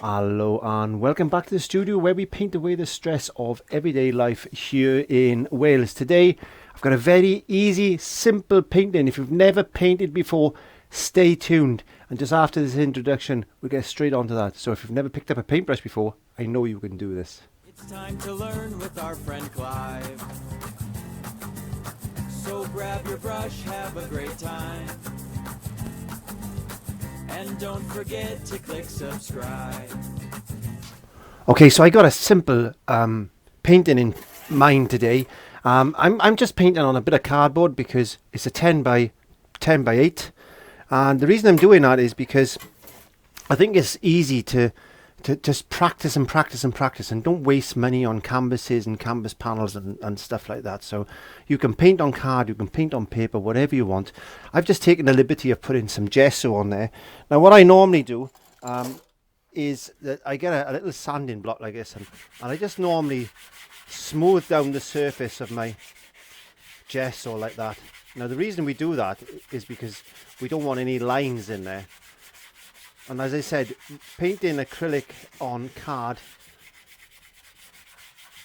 Hello and welcome back to the studio where we paint away the stress of everyday life here in Wales. Today I've got a very easy, simple painting. If you've never painted before, stay tuned. And just after this introduction, we'll get straight onto that. So if you've never picked up a paintbrush before, I know you can do this. It's time to learn with our friend Clive. So grab your brush, have a great time. And don't forget to click subscribe. Okay, so I got a simple painting in mind today. I'm just painting on a bit of cardboard because it's a 10 by 8. And the reason I'm doing that is because I think it's easy to just practice and practice and practice, and don't waste money on canvases and canvas panels and stuff like that. So you can paint on card, you can paint on paper, whatever you want. I've just taken the liberty of putting some gesso on there. Now what I normally do is that I get a little sanding block like this, and I just normally smooth down the surface of my gesso like that. Now the reason we do that is because we don't want any lines in there. And as I said, painting acrylic on card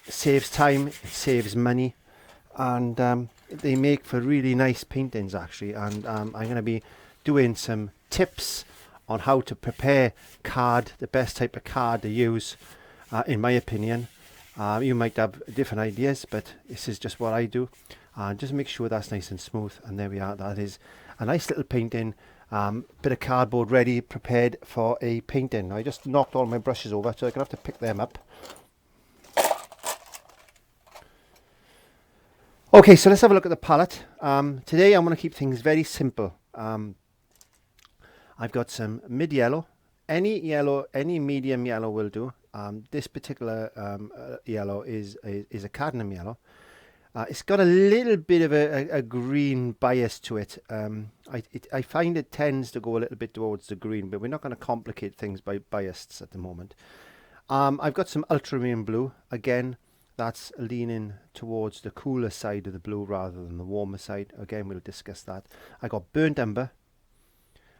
saves time, it saves money, and they make for really nice paintings actually. And I'm going to be doing some tips on how to prepare card, the best type of card to use, in my opinion. You might have different ideas, but this is just what I do. Just make sure that's nice and smooth, and there we are. That is a nice little painting. Bit of cardboard ready, prepared for a painting. I just knocked all my brushes over, so I'm going to have to pick them up. Okay, so let's have a look at the palette. Today I'm going to keep things very simple. I've got some mid yellow. Any yellow, any medium yellow will do. This particular yellow is a cadmium yellow. It's got a little bit of a green bias to it. I find it tends to go a little bit towards the green, but we're not going to complicate things by biases at the moment. I've got some ultramarine blue. Again, that's leaning towards the cooler side of the blue rather than the warmer side. Again, we'll discuss that. I got burnt umber,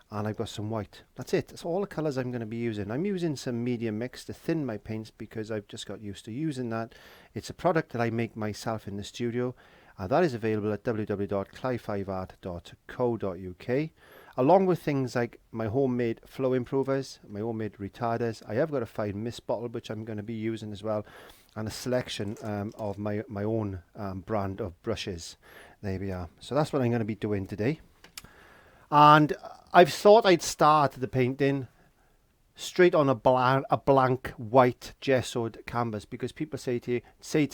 and I've got some white. That's it. That's all the colours I'm going to be using. I'm using some medium mix to thin my paints because I've just got used to using that. It's a product that I make myself in the studio. That is available at www.clive5art.co.uk, along with things like my homemade flow improvers, my homemade retarders. I have got a fine mist bottle which I'm going to be using as well, and a selection of my own brand of brushes. There we are. So that's what I'm going to be doing today. And I've thought I'd start the painting straight on a blank white gessoed canvas, because people say to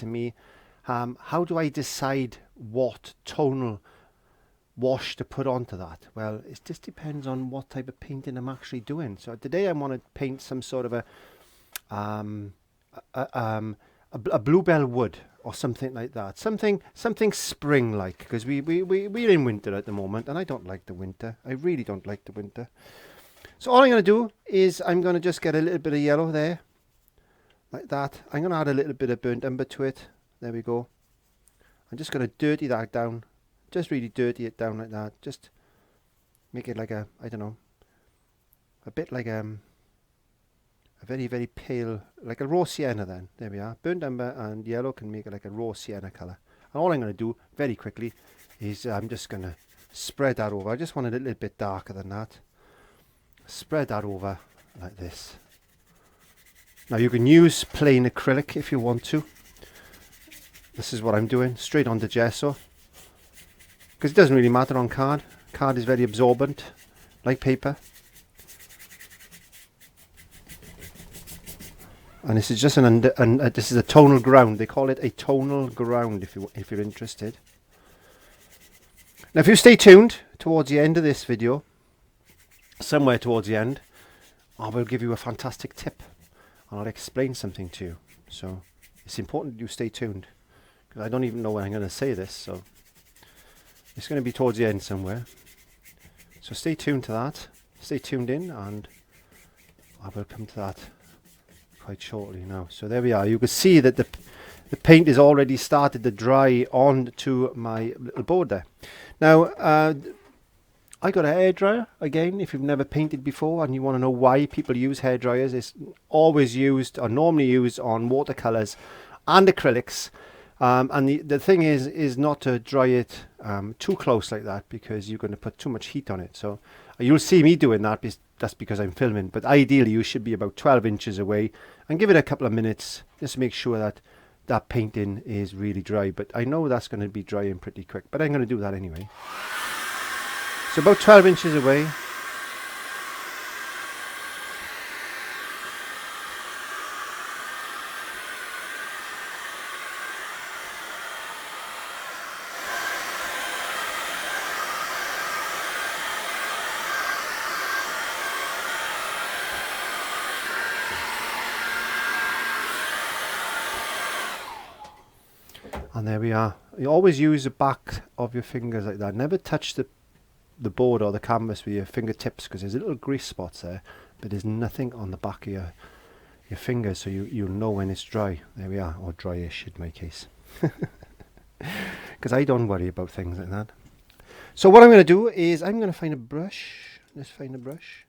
me, how do I decide what tonal wash to put onto that? Well, it just depends on what type of painting I'm actually doing. So today I want to paint some sort of a bluebell wood or something like that, something spring-like, because we're in winter at the moment, and I don't like the winter. I really don't like the winter. So all I'm going to do is I'm going to just get a little bit of yellow there, like that. I'm going to add a little bit of burnt umber to it. There we go. I'm just going to dirty that down, just really dirty it down like that. Just make it like a, I don't know, a bit like a very, very pale, like a raw sienna then. There we are. Burnt umber and yellow can make it like a raw sienna colour. And all I'm going to do very quickly is I'm just going to spread that over. I just want it a little bit darker than that. Spread that over like this. Now you can use plain acrylic if you want to. This is what I'm doing, straight onto gesso. Because it doesn't really matter on card. Card is very absorbent, like paper. And this is just this is a tonal ground. They call it a tonal ground if you're interested. Now if you stay tuned towards the end of this video, somewhere towards the end, I will give you a fantastic tip, and I'll explain something to you. So it's important that you stay tuned, because I don't even know when I'm going to say this, so it's going to be towards the end somewhere. So stay tuned to that. Stay tuned in, and I will come to that quite shortly now. So there we are. You can see that the paint is already started to dry onto my little board there. Now I got a hairdryer. Again, if you've never painted before and you want to know why people use hairdryers, it's always used or normally used on watercolors and acrylics. And the thing is not to dry it too close like that, because you're going to put too much heat on it. So you'll see me doing that. That's because I'm filming. But ideally, you should be about 12 inches away and give it a couple of minutes just to make sure that that painting is really dry. But I know that's going to be drying pretty quick, but I'm going to do that anyway. So about 12 inches away. And there we are. You always use the back of your fingers like that. Never touch the board or the canvas with your fingertips, because there's little grease spots there, but there's nothing on the back of your fingers, so you'll know when it's dry. There we are, or dryish in my case. Because I don't worry about things like that. So what I'm going to do is I'm going to find a brush. Let's find a brush.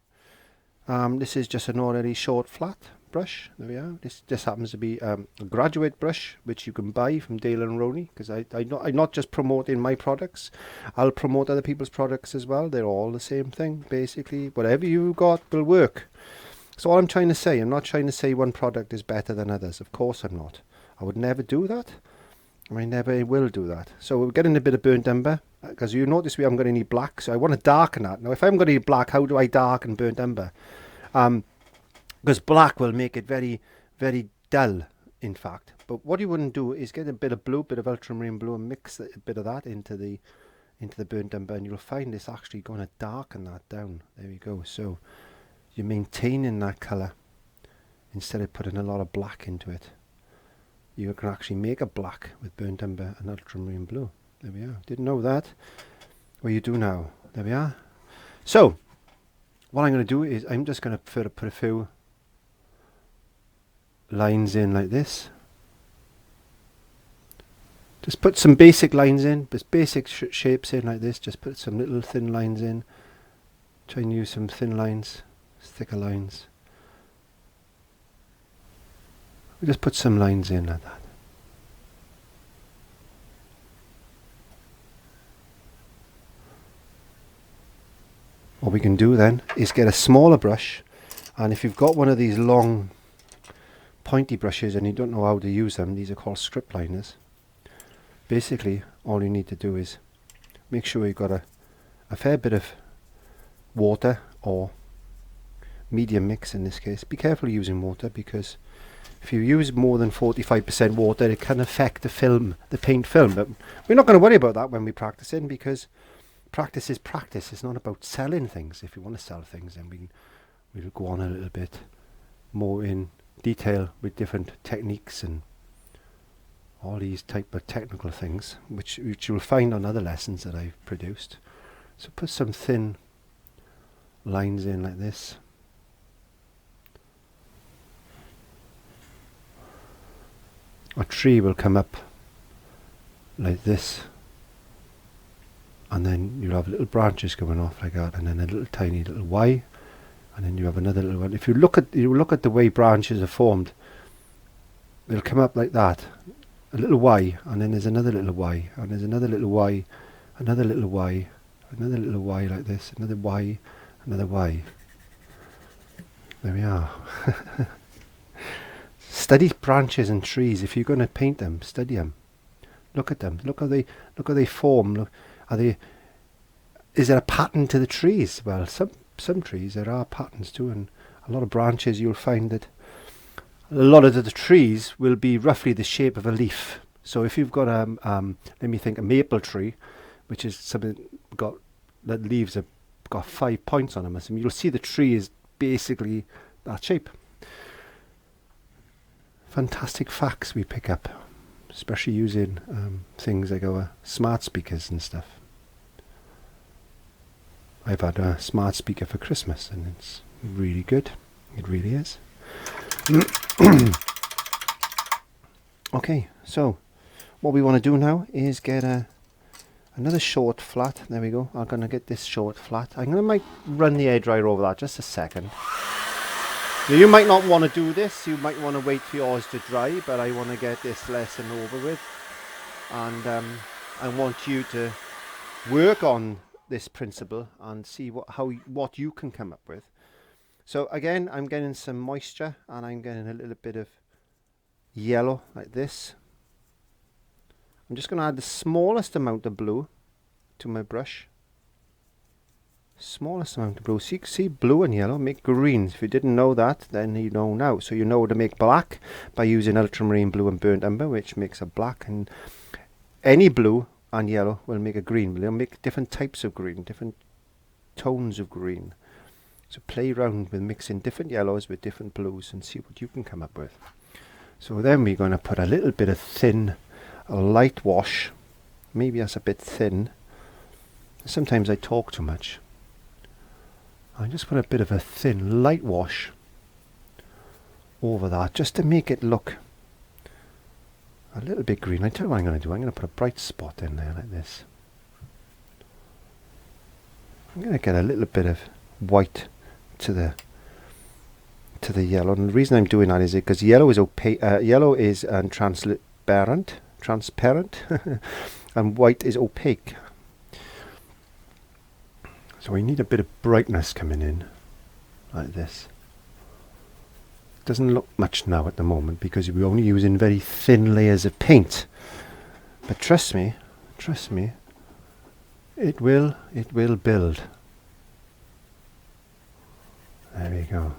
This is just an ordinary short flat brush. There we are. This happens to be a graduate brush, which you can buy from Dale & Roney, because I'm not just promoting my products. I'll promote other people's products as well. They're all the same thing, basically. Whatever you got will work. So all I'm trying to say, I'm not trying to say one product is better than others. Of course I'm not. I would never do that. I never will do that. So we're getting a bit of burnt umber, because you notice we haven't got any black, so I want to darken that. Now if I haven't got any black, how do I darken burnt umber? Because black will make it very, very dull, in fact. But what you wouldn't do is get a bit of blue, bit of ultramarine blue, and mix a bit of that into the burnt umber, and you'll find it's actually going to darken that down. There we go. So you're maintaining that colour instead of putting a lot of black into it. You can actually make a black with burnt umber and ultramarine blue. There we are. Didn't know that. Well, you do now. There we are. So what I'm going to do is I'm just going to put a few lines in like this. Just put some basic lines in, just basic shapes in like this. Just put some little thin lines in. Try and use some thin lines, thicker lines. We just put some lines in like that. What we can do then is get a smaller brush, and if you've got one of these long pointy brushes and you don't know how to use them, these are called strip liners. Basically all you need to do is make sure you've got a fair bit of water, or medium mix in this case. Be careful using water, because if you use more than 45% water, it can affect the paint film. But we're not going to worry about that when we practice in, because practice is practice. It's not about selling things. If you want to sell things, then we'll go on a little bit more in detail with different techniques and all these type of technical things, which you'll find on other lessons that I've produced. So put some thin lines in like this. A tree will come up like this, and then you'll have little branches coming off like that, and then a little tiny little Y, and then you have another little one. If you look at the way branches are formed, they'll come up like that, a little Y, and then there's another little Y, and there's another little Y, another little Y, another little Y like this, another Y, another Y. There we are. Study branches and trees. If you're going to paint them, study them. Look at them. Look how they form. Look, is there a pattern to the trees? Well, some trees there are patterns too, and a lot of branches you'll find that a lot of the trees will be roughly the shape of a leaf. So if you've got let me think, a maple tree, which is something that leaves have got 5 points on them, and you'll see the tree is basically that shape. Fantastic facts we pick up, especially using things like our smart speakers and stuff. I've had a smart speaker for Christmas, and it's really good. It really is. Okay, so what we want to do now is get a Another short flat. There we go. I'm going to get this short flat. I'm going to might run the hairdryer over that just a second. Now, you might not want to do this. You might want to wait for yours to dry, but I want to get this lesson over with. And I want you to work on this principle and see what you can come up with. So again, I'm getting some moisture and I'm getting a little bit of yellow like this. I'm just going to add the smallest amount of blue to my brush. Smallest amount of blue. So you can see blue and yellow make greens. If you didn't know that, then you know now. So you know to make black by using ultramarine blue and burnt umber, which makes a black. And any blue and yellow will make a green. They'll make different types of green, different tones of green. So play around with mixing different yellows with different blues and see what you can come up with. So then we're going to put a little bit of thin light wash. Maybe that's a bit thin. Sometimes I talk too much. I just put a bit of a thin light wash over that just to make it look a little bit green. I tell you what I'm going to do. I'm going to put a bright spot in there like this. I'm going to get a little bit of white to the yellow, and the reason I'm doing that is because yellow is opaque. Yellow is transparent, and white is opaque. So we need a bit of brightness coming in, like this. Doesn't look much now at the moment because we're only using very thin layers of paint. But trust me, it will build. There we go.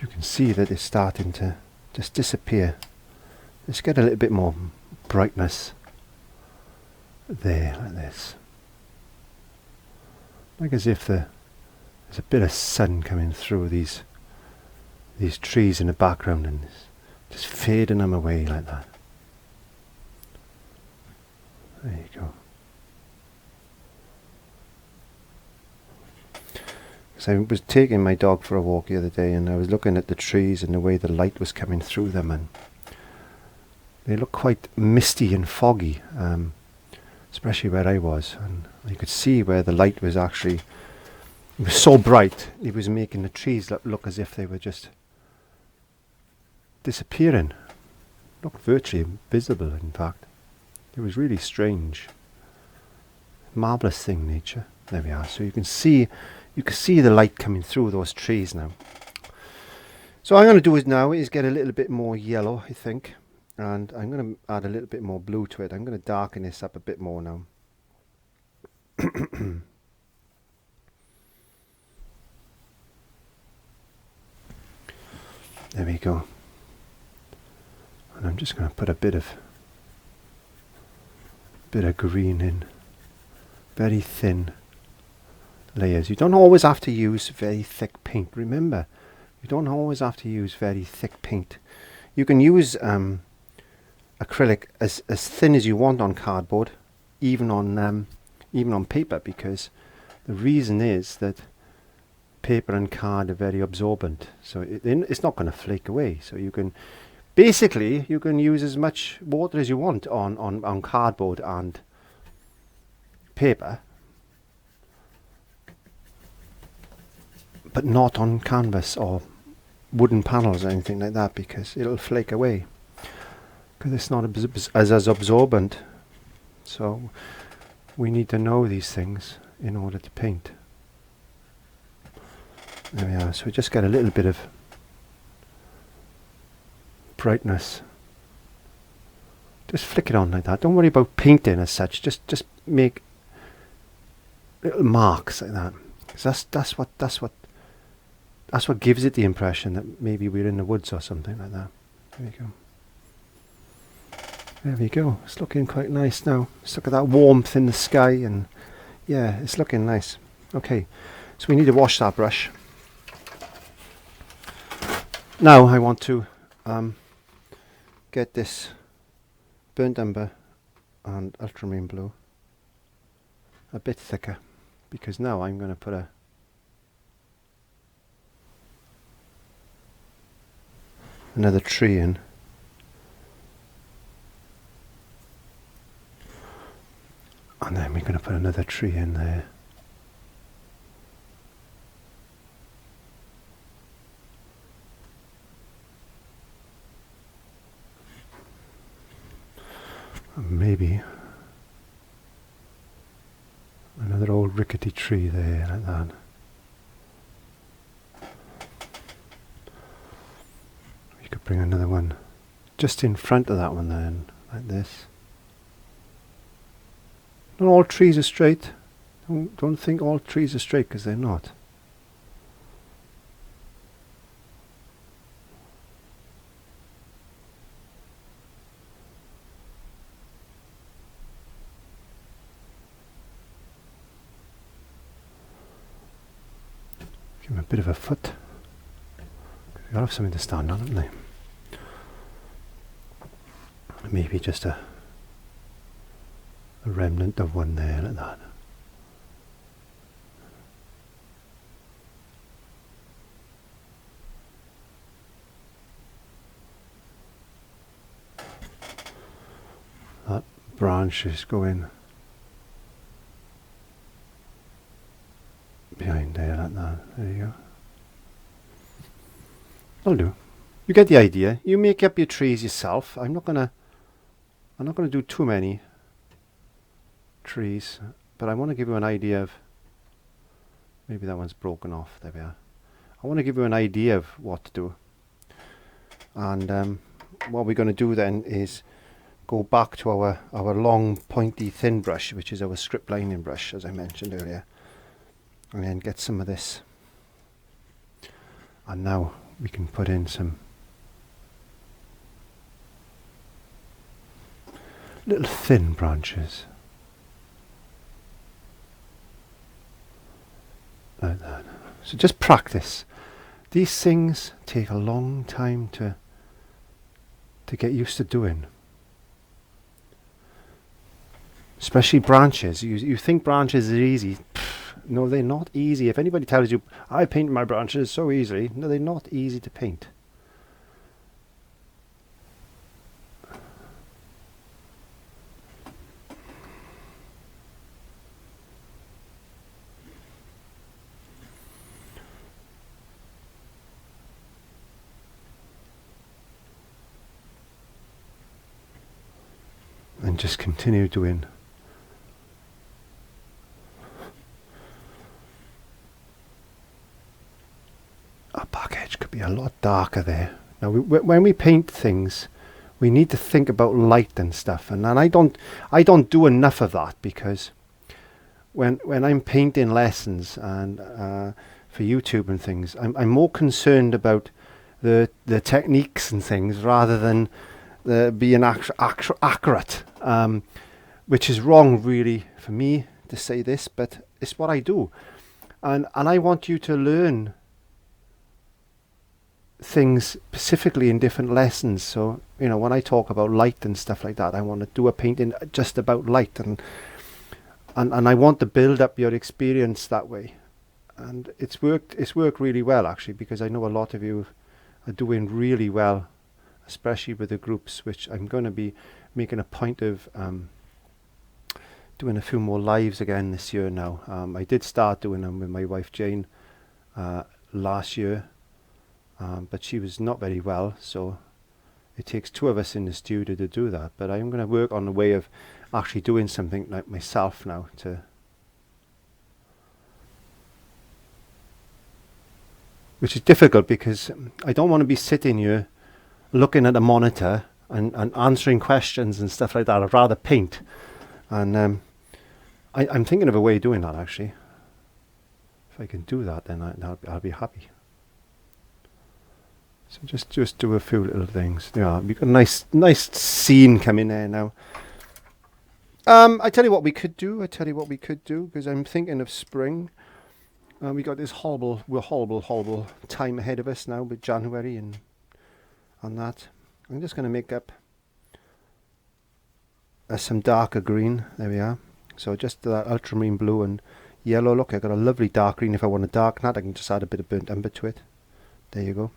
You can see that it's starting to just disappear. Let's get a little bit more brightness there, like this. Like as if there's a bit of sun coming through these trees in the background and just fading them away like that. There you go. So I was taking my dog for a walk the other day and I was looking at the trees and the way the light was coming through them, and they look quite misty and foggy, especially where I was, and you could see where the light was actually, it was so bright, it was making the trees look as if they were just disappearing. Looked virtually invisible, in fact. It was really strange. Marvellous thing, nature. There we are. So you can see the light coming through those trees now. So what I'm going to do is get a little bit more yellow, I think, and I'm going to add a little bit more blue to it. I'm going to darken this up a bit more now. There we go. And I'm just going to put a bit of green in, very thin layers. You don't always have to use very thick paint. Remember, you don't always have to use very thick paint. You can use acrylic as thin as you want on cardboard, even on paper, because the reason is that paper and card are very absorbent, so it's not going to flake away. So you can basically use as much water as you want on cardboard and paper, but not on canvas or wooden panels or anything like that, because it'll flake away because it's not as absorbent. So we need to know these things in order to paint. There we are. So we just get a little bit of brightness. Just flick it on like that. Don't worry about painting as such. Just make little marks like that. 'Cause that's what gives it the impression that maybe we're in the woods or something like that. There we go. There we go. It's looking quite nice now. Just look at that warmth in the sky, and yeah, it's looking nice. Okay, so we need to wash that brush. Now I want to get this burnt umber and ultramarine blue a bit thicker, because now I'm going to put another tree in, And then we're going to put another tree in there. And maybe another old rickety tree there like that. You could bring another one just in front of that one then, like this. Not all trees are straight. Don't think all trees are straight, because they're not. Give them a bit of a foot. They've got to have something to stand on, haven't they? Maybe just a remnant of one there like that. That branch is going behind there like that. There you go. That'll do. You get the idea. You make up your trees yourself. I'm not gonna do too many trees, but I want to give you an idea of, maybe that one's broken off, there we are. I want to give you an idea of what to do, and what we're going to do then is go back to our long pointy thin brush, which is our strip lining brush, as I mentioned earlier, and then get some of this, and now we can put in some little thin branches like that. So just practice. These things take a long time to get used to doing, especially branches. You think branches are easy. No, they're not easy. If anybody tells you I paint my branches so easily, no, they're not easy to paint. And just continue doing. Our back edge could be a lot darker there. Now, when we paint things, we need to think about light and stuff, and I don't do enough of that, because when I'm painting lessons and for YouTube and things, I'm more concerned about the techniques and things rather than being accurate, which is wrong really for me to say this, but it's what I do, and I want you to learn things specifically in different lessons. So, you know, when I talk about light and stuff like that, I want to do a painting just about light, and I want to build up your experience that way, and it's worked really well actually, because I know a lot of you are doing really well, especially with the groups, which I'm going to be making a point of doing a few more lives again this year now. I did start doing them with my wife Jane last year, but she was not very well, so it takes two of us in the studio to do that. But I'm going to work on the way of actually doing something like myself now, which is difficult, because I don't want to be sitting here looking at a monitor and answering questions and stuff like that. I'd rather paint, and I'm thinking of a way of doing that actually. If I can do that, then I'll be happy. So just do a few little things. Yeah, we've got a nice scene coming there now. I tell you what we could do, because I'm thinking of spring. We got this horrible time ahead of us now with January and that. I'm just going to make up some darker green. There we are. So just that ultramarine blue and yellow. Look, I've got a lovely dark green. If I want to darken that, I can just add a bit of burnt umber to it. There you go.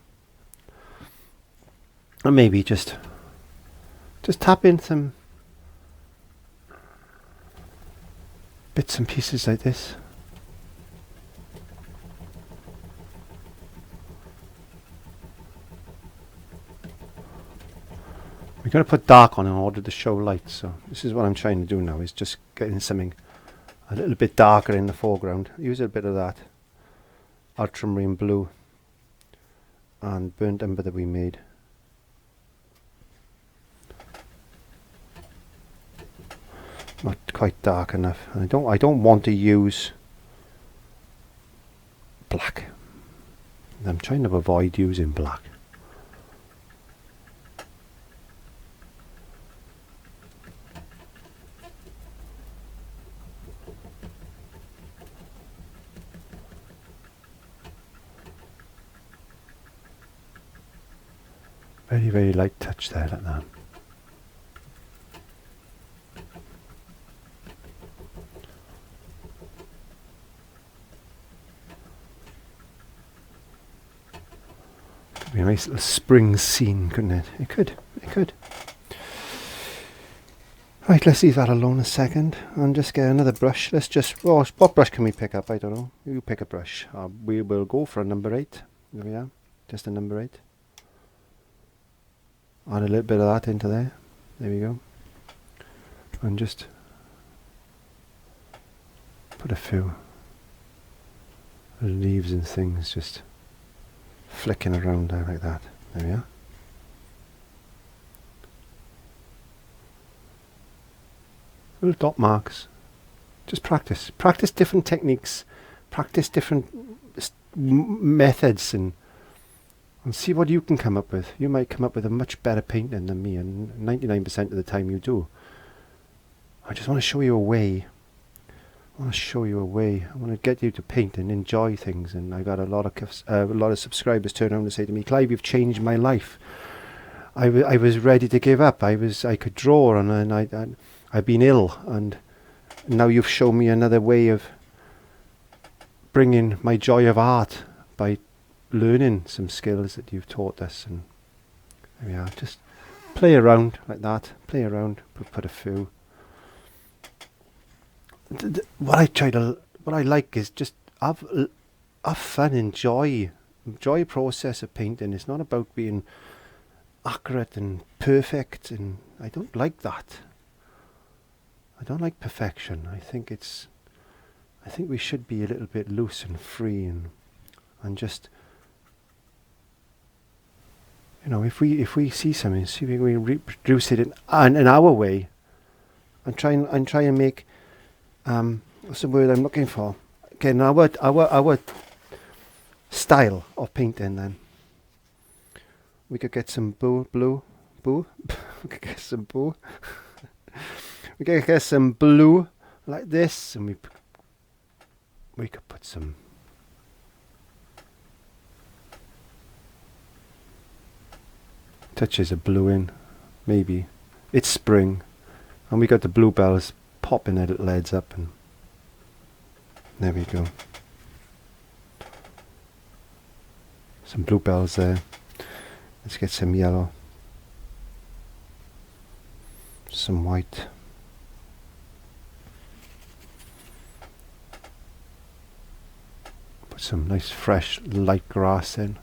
And maybe just tap in some bits and pieces like this. We're going to put dark on in order to show light, so this is what I'm trying to do now, is just getting something a little bit darker in the foreground. Use a bit of that ultramarine blue and burnt umber that we made. Not quite dark enough, and I don't want to use black. I'm trying to avoid using black. Very, very light touch there, like that. Could be a nice little spring scene, couldn't it? It could, it could. Right, let's leave that alone a second and just get another brush. Let's just, well, what brush can we pick up? I don't know. You pick a brush. We will go for a number 8. There we are. Just a number 8. Add a little bit of that into there. There we go. And just put a few leaves and things just flicking around there like that. There we are. Little dot marks. Just practice. Practice different techniques. Practice different methods and see what you can come up with. You might come up with a much better painting than me, and 99% of the time you do. I just want to show you a way. I want to show you a way. I want to get you to paint and enjoy things. And I've got a lot of subscribers turn around and say to me, "Clive, you've changed my life. I was ready to give up. I could draw, and I've been ill, and now you've shown me another way of bringing my joy of art by learning some skills that you've taught us." And there we are. Just play around like that. Play around. Put a few. What I like is just have fun, enjoy the process of painting. It's not about being accurate and perfect, and I don't like that. I don't like perfection. I think we should be a little bit loose and free and just, you know, if we see something, see if we can reproduce it in our way, and try and make what's the word I'm looking for? Again, our style of painting. Then we could get some blue. We could get some blue. We could get some blue like this, and we could put some touches of blue in. Maybe it's spring, and we got the bluebells popping their little heads up, and there we go. Some bluebells there. Let's get some yellow, some white. Put some nice fresh light grass in,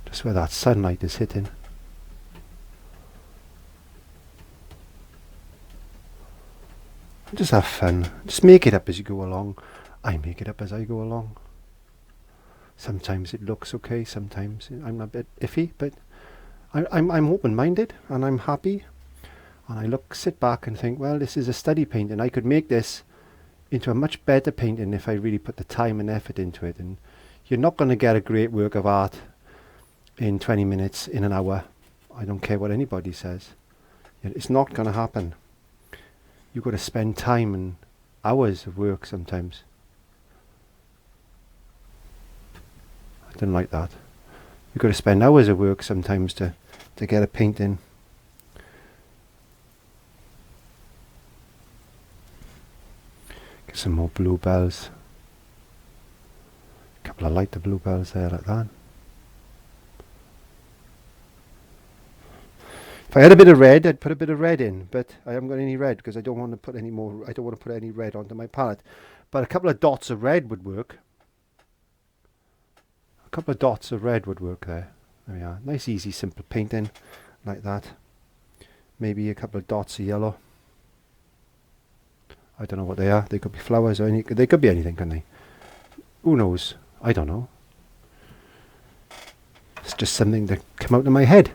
just where that sunlight is hitting. Just have fun. Just make it up as you go along. I make it up as I go along. Sometimes it looks okay, sometimes I'm a bit iffy, but I'm open-minded and I'm happy. And I sit back and think, well, this is a study painting. I could make this into a much better painting if I really put the time and effort into it. And you're not going to get a great work of art in 20 minutes, in an hour. I don't care what anybody says. It's not going to happen. You've got to spend time and hours of work sometimes. I don't like that. You've got to spend hours of work sometimes to get a painting. Get some more bluebells. A couple of lighter bluebells there like that. If I had a bit of red, I'd put a bit of red in, but I haven't got any red because I don't want to put any more. I don't want to put any red onto my palette. But a couple of dots of red would work. A couple of dots of red would work there. There we are. Nice, easy, simple painting like that. Maybe a couple of dots of yellow. I don't know what they are. They could be flowers or any. They could be anything, couldn't they? Who knows? I don't know. It's just something that came out of my head.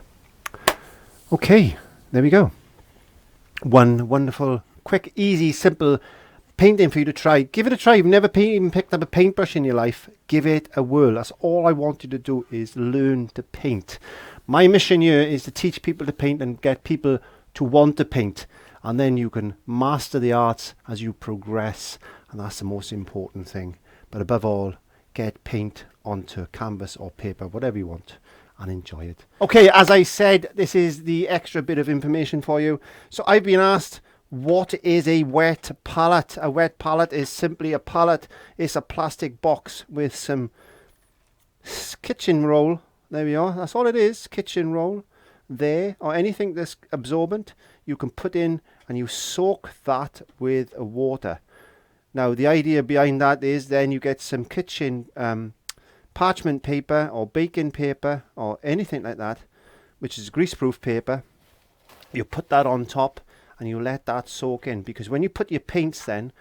Okay, there we go. One wonderful, quick, easy, simple painting for you to try. Give it a try. You've never even picked up a paintbrush in your life. Give it a whirl. That's all I want you to do, is learn to paint. My mission here is to teach people to paint and get people to want to paint. And then you can master the arts as you progress. And that's the most important thing. But above all, get paint onto canvas or paper, whatever you want, and enjoy it. Okay, as I said, this is the extra bit of information for you. So I've been asked, what is a wet palette? A wet palette is simply a palette. It's a plastic box with some kitchen roll. There we are. That's all it is, kitchen roll. There, or anything that's absorbent, you can put in and you soak that with water. Now, the idea behind that is then you get some kitchen parchment paper or baking paper or anything like that, which is greaseproof paper. You put that on top and you let that soak in, because when you put your paints then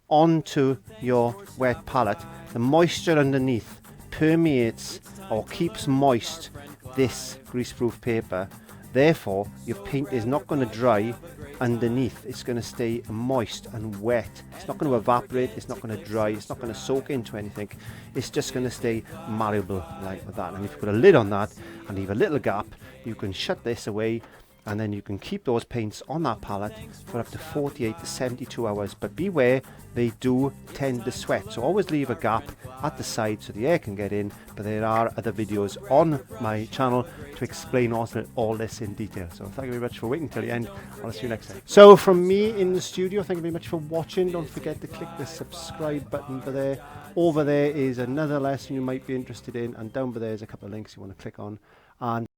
onto your wet palette, the moisture underneath permeates or keeps moist this greaseproof paper. Therefore, your paint is not going to dry underneath. It's going to stay moist and wet. It's not going to evaporate. It's not going to dry. It's not going to soak into anything. It's just going to stay malleable like that. And if you put a lid on that and leave a little gap, you can shut this away, and then you can keep those paints on that palette for up to 48 to 72 hours. But beware, they do tend to sweat. So always leave a gap at the side so the air can get in. But there are other videos on my channel to explain all this in detail. So thank you very much for waiting till the end. I'll see you next time. So from me in the studio, thank you very much for watching. Don't forget to click the subscribe button over there. Over there is another lesson you might be interested in. And down below there's a couple of links you want to click on. And